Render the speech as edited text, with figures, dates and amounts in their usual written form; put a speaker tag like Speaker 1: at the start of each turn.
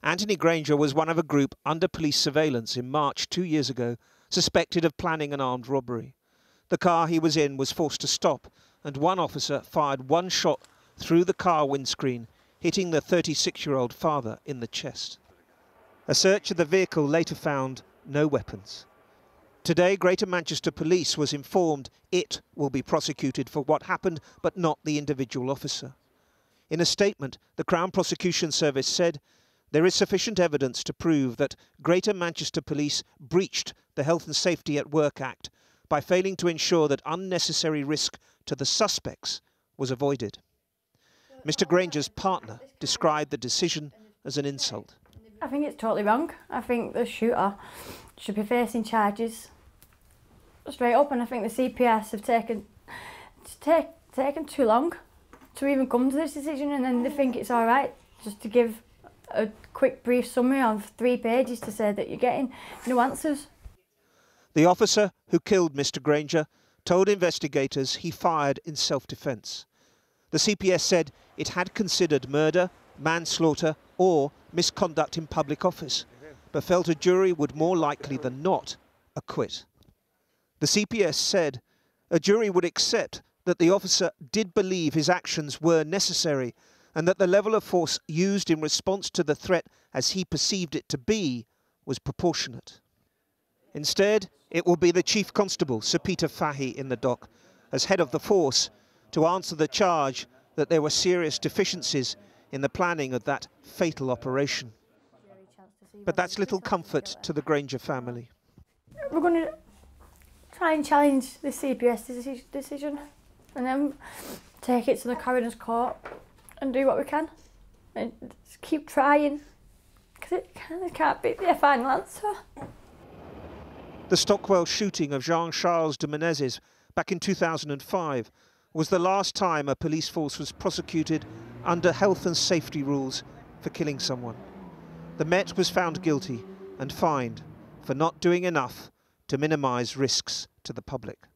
Speaker 1: Anthony Grainger was one of a group under police surveillance in March 2 years ago, suspected of planning an armed robbery. The car he was in was forced to stop, and one officer fired one shot through the car windscreen, hitting the 36-year-old father in the chest. A search of the vehicle later found no weapons. Today, Greater Manchester Police was informed it will be prosecuted for what happened, but not the individual officer. In a statement, the Crown Prosecution Service said, "There is sufficient evidence to prove that Greater Manchester Police breached the Health and Safety at Work Act by failing to ensure that unnecessary risk to the suspects was avoided." Mr. Grainger's partner described the decision as an insult.
Speaker 2: I think it's totally wrong. I think the shooter should be facing charges straight up, and I think the CPS have taken too long to even come to this decision, and then they think it's all right just to give a quick brief summary of 3 pages to say that you're getting no answers.
Speaker 1: The officer who killed Mr. Grainger told investigators he fired in self-defence. The CPS said it had considered murder, manslaughter or misconduct in public office, but felt a jury would more likely than not acquit. The CPS said a jury would accept that the officer did believe his actions were necessary and that the level of force used in response to the threat as he perceived it to be was proportionate. Instead, it will be the Chief Constable, Sir Peter Fahey, in the dock, as head of the force, to answer the charge that there were serious deficiencies in the planning of that fatal operation. But that's little comfort to the Grainger family.
Speaker 2: We're going to try and challenge the CPS decision and then take it to the coroner's court and do what we can and just keep trying, because it can't be a final answer.
Speaker 1: The Stockwell shooting of Jean-Charles de Menezes back in 2005 was the last time a police force was prosecuted under health and safety rules for killing someone. The Met was found guilty and fined for not doing enough to minimise risks to the public.